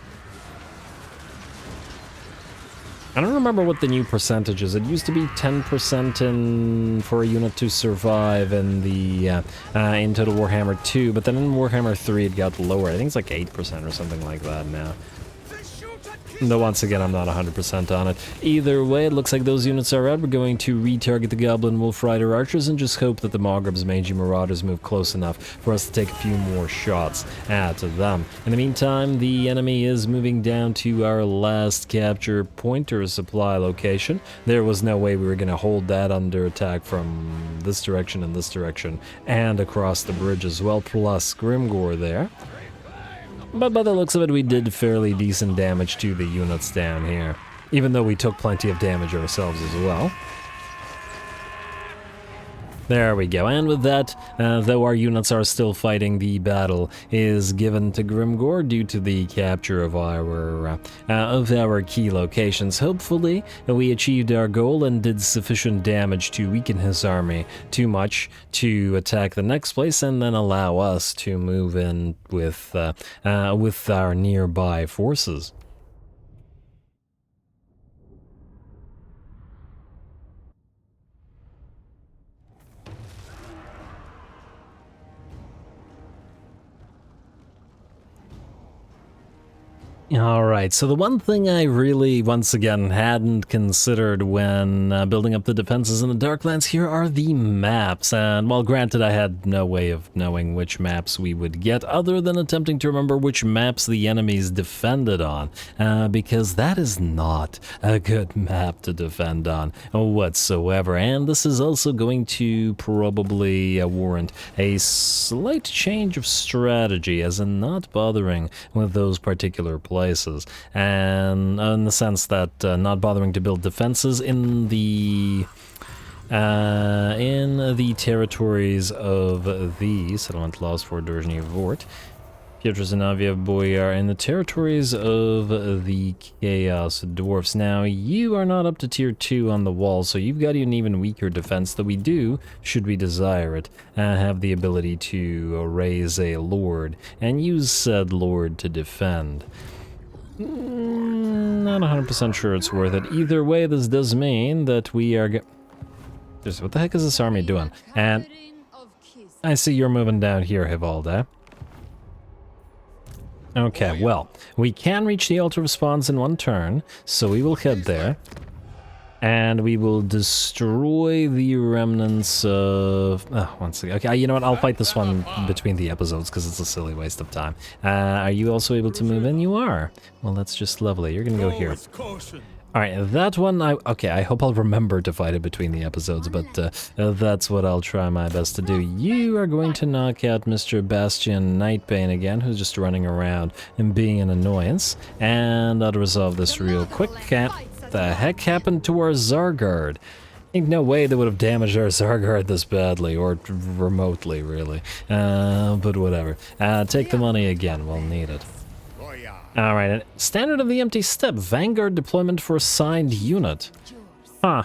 Speaker 1: I don't remember what the new percentage is. It used to be 10% for a unit to survive in the in Total Warhammer 2, but then in Warhammer 3 it got lower. I think it's like 8% or something like that now. Though once again, I'm not 100% on it. Either way, it looks like those units are out. We're going to retarget the Goblin Wolf Rider Archers and just hope that the Mogreb's Mangy Marauders move close enough for us to take a few more shots at them. In the meantime, the enemy is moving down to our last capture point or supply location. There was no way we were going to hold that under attack from this direction and across the bridge as well, plus Grimgor there. But by the looks of it, we did fairly decent damage to the units down here, even though we took plenty of damage ourselves as well. There we go, and with that, though our units are still fighting, the battle is given to Grimgor due to the capture of our key locations. Hopefully, we achieved our goal and did sufficient damage to weaken his army too much to attack the next place, and then allow us to move in with our nearby forces. Alright, so the one thing I really, once again, hadn't considered when building up the defenses in the Darklands here are the maps. And while granted I had no way of knowing which maps we would get other than attempting to remember which maps the enemies defended on, because that is not a good map to defend on whatsoever. And this is also going to probably warrant a slight change of strategy, as in not bothering with those particular places, and in the sense that not bothering to build defenses in the territories of the settlement lost for Dorjny Vort, Pietrozanavia Boyar, in the territories of the Chaos Dwarfs. Now, you are not up to tier 2 on the wall, so you've got an even weaker defense, though we do, should we desire it, have the ability to raise a lord and use said lord to defend. Not 100% sure it's worth it. Either way, this does mean that we are what the heck is this army doing? And I see you're moving down here, Hivalda. Okay, well, we can reach the Altar of Spawns in one turn, so we will head there. And we will destroy the remnants of... Oh, once again. Okay, you know what? I'll fight this one between the episodes because it's a silly waste of time. Are you also able to move in? You are. Well, that's just lovely. You're going to go here. Alright, that one, okay, I hope I'll remember to fight it between the episodes, but that's what I'll try my best to do. You are going to knock out Mr. Bastian Nightbane again, who's just running around and being an annoyance. And I'll resolve this real quick. The heck happened to our Zargard? Ain't no way they would have damaged our Zargard this badly, or remotely, really. But whatever. Take the money again, we'll need it. Alright, Standard of the Empty Step, Vanguard deployment for assigned unit. Huh.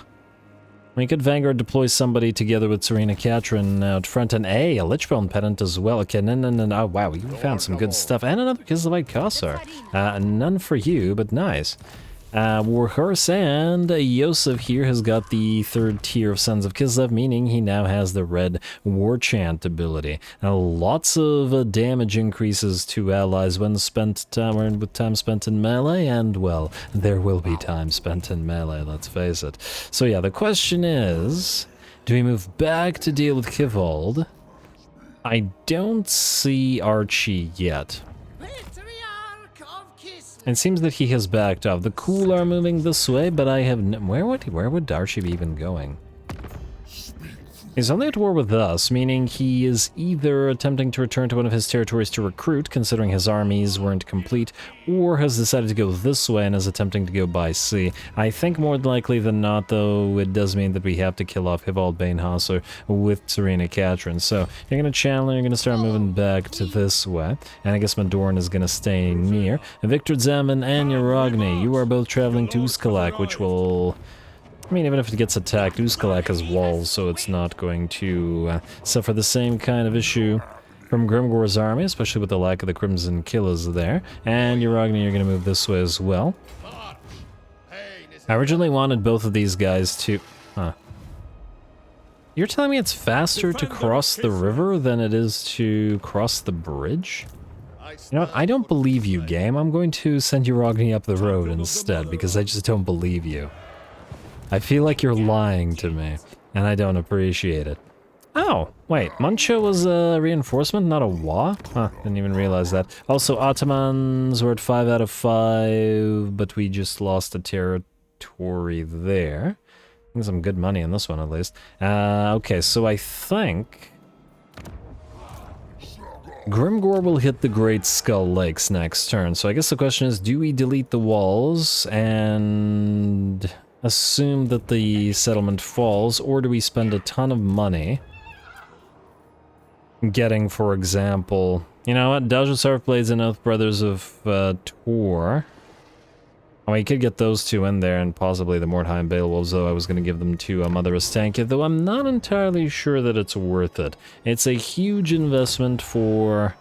Speaker 1: We could Vanguard deploy somebody together with Tzarina Katarin out front, and a Lichbone Pedant as well. Okay, no. Oh, wow, we found some good stuff. And another Kislevite Kossar. None for you, but nice. Warhorse and Yosef here has got the 3rd tier of Sons of Kislev, meaning he now has the red War Chant ability. Now, lots of damage increases to allies when spent with time spent in melee, and well, there will be time spent in melee, let's face it. So yeah, the question is, do we move back to deal with Kivald? I don't see Archie yet. It seems that he has backed off. The Cool are moving this way, but I have no... Where would Darshi be even going? He's only at war with us, meaning he is either attempting to return to one of his territories to recruit, considering his armies weren't complete, or has decided to go this way and is attempting to go by sea. I think more likely than not, though, it does mean that we have to kill off Hivald Bainhasser with Tzarina Katarin. So you're going to channel, you're going to start moving back to this way, and I guess Madorn is going to stay near. Victor Zaman and Uragni, you are both traveling to Uskalak, which will... I mean, even if it gets attacked, Uskalak has walls, so it's not going to suffer the same kind of issue from Grimgor's army, especially with the lack of the Crimson Killers there. And Uragni, you're going to move this way as well. I originally wanted both of these guys to... Huh. You're telling me it's faster to cross the river than it is to cross the bridge? You know what? I don't believe you, game. I'm going to send Uragni up the road instead, because I just don't believe you. I feel like you're lying to me, and I don't appreciate it. Oh, wait, Muncho was a reinforcement, not a Wa? Huh, didn't even realize that. Also, Ottomans were at 5 out of 5, but we just lost a territory there. I think some good money in this one, at least. Okay, so I think... Grimgor will hit the Great Skull Lakes next turn, so I guess the question is, do we delete the walls and... assume that the settlement falls, or do we spend a ton of money getting, for example, you know what, Doge Surf Blades and Oath Brothers of Tor. Oh, you could get those two in there, and possibly the Mordheim Beowulfs, though I was going to give them to Mother Estankia, though I'm not entirely sure that it's worth it. It's a huge investment for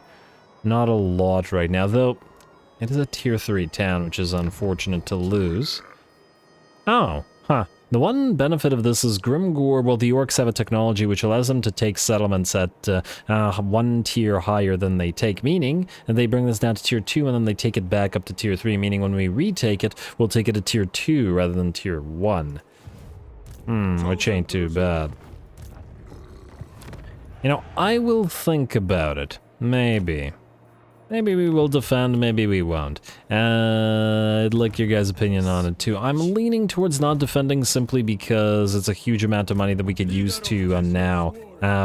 Speaker 1: not a lot right now, though it is a tier 3 town, which is unfortunate to lose. Oh, huh. The one benefit of this is Grimgor, well, the orcs have a technology which allows them to take settlements at one tier higher than they take, meaning they bring this down to tier 2 and then they take it back up to tier 3, meaning when we retake it, we'll take it to tier 2 rather than tier 1. Which ain't too bad. You know, I will think about it. Maybe. Maybe we will defend, maybe we won't. I'd like your guys' opinion on it too. I'm leaning towards not defending simply because it's a huge amount of money that we could use to now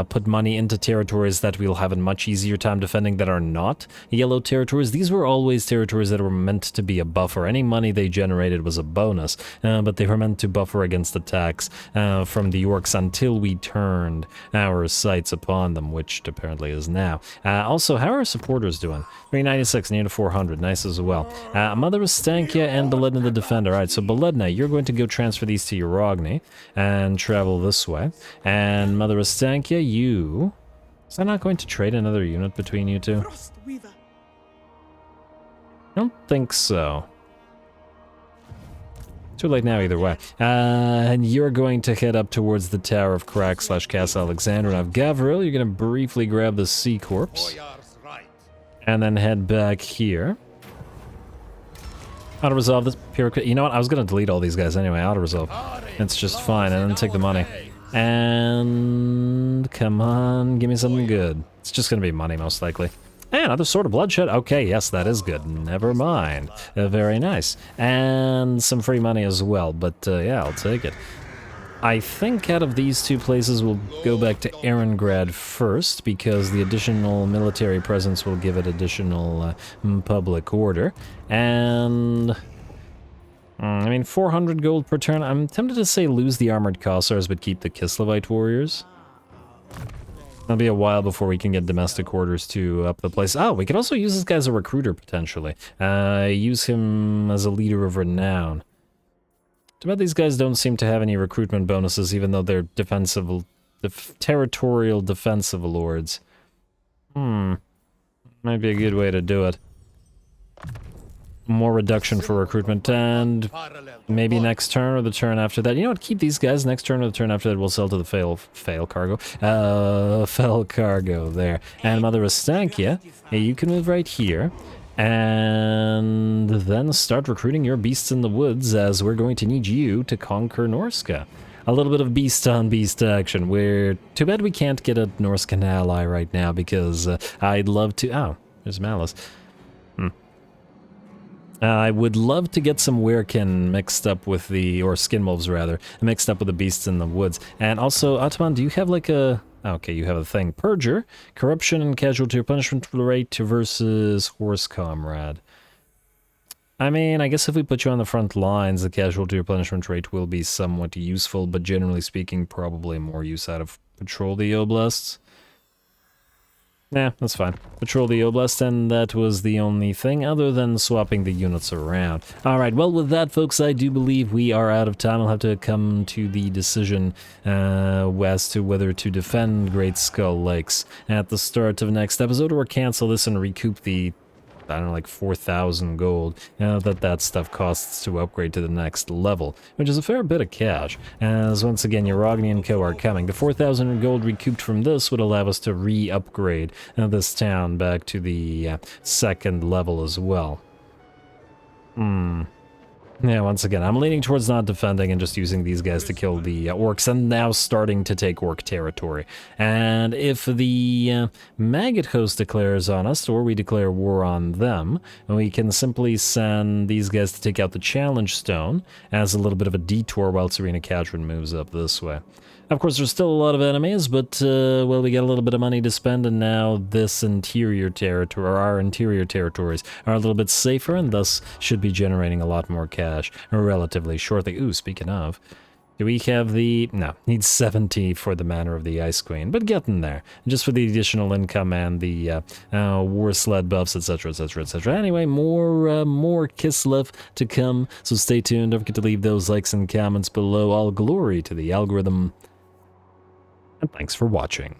Speaker 1: put money into territories that we'll have a much easier time defending that are not yellow territories. These were always territories that were meant to be a buffer. Any money they generated was a bonus, but they were meant to buffer against attacks from the orcs until we turned our sights upon them, which apparently is now. Also, how are our supporters doing? 396, near to 400, nice as well. Mother Estankia and Beledna the Defender. Alright, so Beledna, you're going to go transfer these to Urogny and travel this way. And Mother Estankia, you... Is that not going to trade another unit between you two? I don't think so. Too late now either way. And you're going to head up towards the Tower of Crack / Castle Alexander. Now, Gavril, you're going to briefly grab the Sea Corpse. And then head back here. Auto-resolve this pure... You know what? I was going to delete all these guys anyway. Auto-resolve. It's just fine. And then take the money. And... Come on. Give me something good. It's just going to be money, most likely. And another Sword of Bloodshed. Okay, yes, that is good. Never mind. Very nice. And some free money as well. But, yeah, I'll take it. I think out of these two places we'll go back to Erengrad first, because the additional military presence will give it additional public order. And... I mean, 400 gold per turn. I'm tempted to say lose the Armored Cossars, but keep the Kislevite warriors. It'll be a while before we can get domestic orders to up the place. Oh, we could also use this guy as a recruiter, potentially. Use him as a leader of renown. Too bad these guys don't seem to have any recruitment bonuses, even though they're defensive, territorial defensive lords. Might be a good way to do it. More reduction for recruitment, and maybe next turn or the turn after that. You know what? Keep these guys. Next turn or the turn after that, we'll sell to the fail cargo. Fell cargo there. And Mother Estankia, hey, you can move right here. And then start recruiting your beasts in the woods, as we're going to need you to conquer Norska. A little bit of beast on beast action. Too bad we can't get a Norscan ally right now, because I'd love to... Oh, there's Malice. I would love to get some Werekin mixed up with the... or Skinwolves, rather. Mixed up with the beasts in the woods. And also, Ataman, do you have like a... Okay, you have a thing. Purger, corruption and casualty or punishment rate versus Horse Comrade. I mean, I guess if we put you on the front lines, the casualty or punishment rate will be somewhat useful, but generally speaking, probably more use out of Patrol the Oblasts. Nah, that's fine. Patrol the Oblast, and that was the only thing other than swapping the units around. Alright, well with that folks, I do believe we are out of time. I'll have to come to the decision as to whether to defend Great Skull Lakes at the start of next episode, or cancel this and recoup the, I don't know, like 4,000 gold that stuff costs to upgrade to the next level, which is a fair bit of cash, as once again Urogny and Co are coming. The 4,000 gold recouped from this would allow us to re-upgrade this town back to the second level as well. Yeah, once again, I'm leaning towards not defending and just using these guys to kill the orcs, and now starting to take orc territory. And if the maggot host declares on us, or we declare war on them, we can simply send these guys to take out the challenge stone as a little bit of a detour while Tzarina Katarin moves up this way. Of course, there's still a lot of enemies, but, well, we get a little bit of money to spend, and now this interior territory, or our interior territories, are a little bit safer, and thus should be generating a lot more cash relatively shortly. Ooh, speaking of, Do we have the... No, needs 70 for the Manor of the Ice Queen, but getting there. Just for the additional income and the war sled buffs, etc, etc, etc. Anyway, more Kislev to come, so stay tuned. Don't forget to leave those likes and comments below. All glory to the algorithm, and thanks for watching.